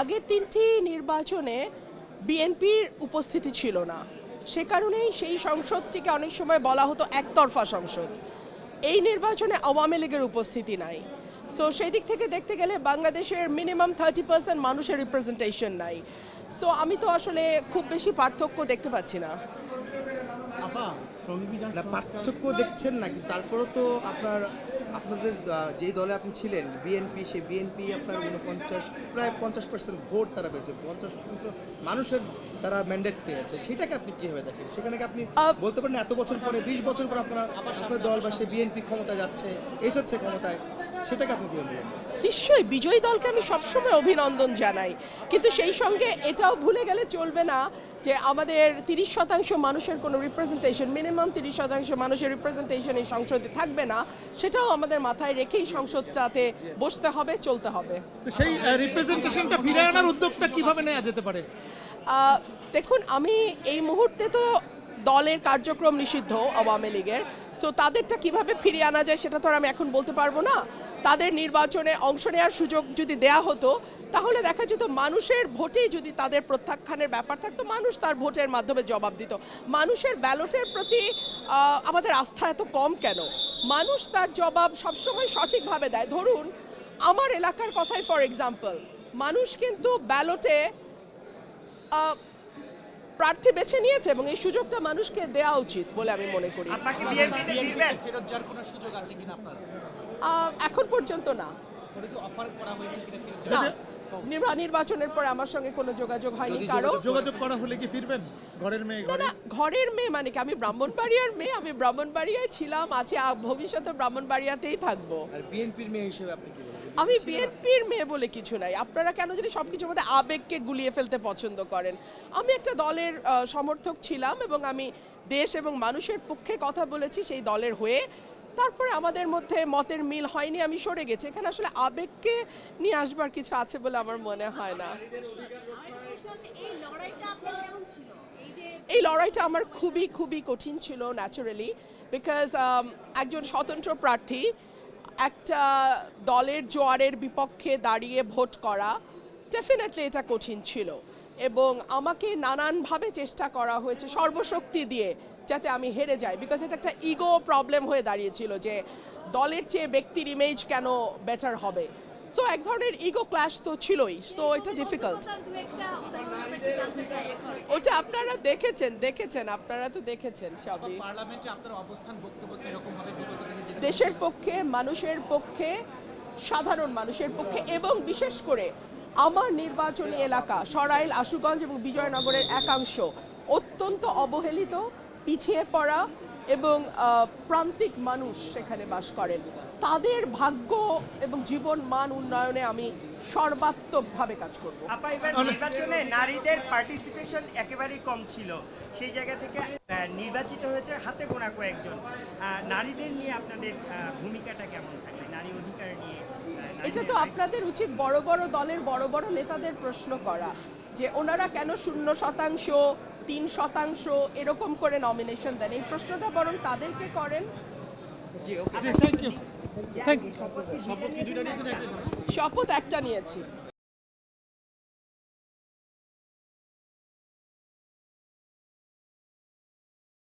আগের তিনটি নির্বাচনে বিএনপির উপস্থিতি ছিল না, সে কারণেই সেই সংসদটিকে অনেক সময় বলা হতো একতরফা সংসদ। এই নির্বাচনে আওয়ামী লীগের উপস্থিতি নাই। সো সেই দিক থেকে দেখতে গেলে বাংলাদেশের মিনিমাম 30% মানুষের রিপ্রেজেন্টেশন নাই। সো আমি তো আসলে খুব বেশি পার্থক্য দেখতে পাচ্ছি না। পার্থক্য দেখছেন নাকি? তারপরেও তো আপনাদের যেই দলে আপনি ছিলেন বিএনপি, সেই বিএনপি আপনার 49 প্রায় 50% ভোট তারা পেয়েছে, 50% মানুষের তারা ম্যান্ডেট পেয়েছে। সেটাকে আপনি কীভাবে দেখেন? সেখানে কি আপনি বলতে পারেন এত বছর পরে 20 বছর পর আপনার দল বা সে বিএনপি ক্ষমতায় যাচ্ছে, এসেছে ক্ষমতায়, সেটাকে আপনি কীভাবে বলবেন? নিশ্চয়ই বিজয়ী দলকে আমি সবসময় অভিনন্দন জানাই, কিন্তু সেই সঙ্গে এটাও ভুলে গেলে চলবে না যে আমাদের 30% মানুষের কোনো রিপ্রেজেন্টেশন, মিনিমাম 30% মানুষের রিপ্রেজেন্টেশন এই সংসদে থাকবে না, সেটাও আমাদের মাথায় রেখেই সংসদটাতে বসতে হবে, চলতে হবে। সেই রিপ্রেজেন্টেশনটা ফিরে আনার উদ্যোগটা কিভাবে নেওয়া যেতে পারে? দেখুন, আমি এই মুহূর্তে তো দলের কার্যক্রম নিষিদ্ধ আওয়ামী লীগের, সো তাদেরটা কিভাবে ফিরিয়ে আনা যায় সেটা তো আর আমি এখন বলতে পারবো না। তাদের নির্বাচনে অংশ নেওয়ার সুযোগ যদি দেয়া হতো তাহলে দেখা যেত মানুষের ভোটেই যদি তাদের প্রত্যাখ্যানের ব্যাপার থাকতো, মানুষ তার ভোটের মাধ্যমে জবাব দিত। মানুষের ব্যালটের প্রতি আমাদের আস্থা এত কম কেন? মানুষ তার জবাব সবসময় সঠিকভাবে দেয়। ধরুন আমার এলাকার কথাই ফর এক্সাম্পল, মানুষ কিন্তু ব্যালটে প্রার্থী বেছে নিয়েছে এবং এই সুযোগটা মানুষকে দেওয়া উচিত বলে আমি মনে করি। আপনাকে বিএনপিতে ফিরবেন? ফেরত যাওয়ার কোনো সুযোগ আছে কিনা আপনার? এখন পর্যন্ত না। কোনো কি অফার করা হয়েছে কিনা? নির্বাচনের পরে আমার সঙ্গে কোনো যোগাযোগ হয়নি। কারো যোগাযোগ করা হলে কি ফিরবেন? ঘরের মেয়ে না, ঘরের মেয়ে মানে কি? আমি ব্রাহ্মণবাড়িয়ার মেয়ে, আমি ব্রাহ্মণবাড়িয়ায় ছিলাম, আছি, ভবিষ্যতে ব্রাহ্মণবাড়িয়াতেই থাকবো। আর বিএনপির মেয়ে হিসেবে আপনি কি বলবেন? আমি বিএনপির মেয়ে বলে কিছু নাই। আপনারা কেন জানি সবকিছুর মধ্যে আবেগকে গুলিয়ে ফেলতে পছন্দ করেন। আমি একটা দলের সমর্থক ছিলাম এবং আমি দেশ এবং মানুষের পক্ষে কথা বলেছি সেই দলের হয়ে। তারপরে আমাদের মধ্যে মতের মিল হয়নি, আমি সরে গেছি। এখানে আসলে আবেগকে নিয়ে আসবার কিছু আছে বলে আমার মনে হয় না। এই লড়াইটা আমার খুবই খুবই কঠিন ছিল ন্যাচারালি, বিকজ একজন স্বতন্ত্র প্রার্থী একটা দলের জোয়ারের বিপক্ষে দাঁড়িয়ে ভোট করা, ডেফিনেটলি এটা কঠিন ছিল এবং আমাকে নানানভাবে চেষ্টা করা হয়েছে সর্বশক্তি দিয়ে যাতে আমি হেরে যাই, বিকজ এটা একটা ইগো প্রবলেম হয়ে দাঁড়িয়েছিল যে দলের চেয়ে ব্যক্তির ইমেজ কেন বেটার হবে। সো এক ধরনের ইগো ক্ল্যাশ তো ছিলই, সো এটা ডিফিকাল্ট। ওটা আপনারা দেখেছেন আপনারা তো দেখেছেন সবই। পার্লামেন্টে আপনার অবস্থান বক্তব্য কিরকম হবে বিগত দিনে? দেশের পক্ষে, মানুষের পক্ষে, সাধারণ মানুষের পক্ষে এবং বিশেষ করে আমার নির্বাচনী এলাকা সরাইল, আশুগঞ্জ এবং বিজয়নগরের একাংশ অত্যন্ত অবহেলিত, পিছিয়ে পড়া এবং প্রান্তিক মানুষ সেখানে বাস করেন। তাদের ভাগ্য এবং জীবন মান উন্নয়নে আমি সর্বাত্মকভাবে কাজ করব। আপা, এবার নির্বাচনে নারীদের পার্টিসিপেশন একেবারেই কম ছিল, সেই জায়গা থেকে নির্বাচিত হয়েছে হাতে গোনা কয়েকজন। নারীদের নিয়ে আপনাদের ভূমিকাটা কেমন থাকে, নারী অধিকার নিয়ে? এটা তো আপনাদের উচিত বড় বড় দলের বড় বড় নেতাদের প্রশ্ন করা যে ওনারা কেন 0%, 3% এরকম করে নমিনেশন দেন। এই প্রশ্নটা বরং তাদেরকে করেন। Thank you. শপথ একটা নিয়েছি।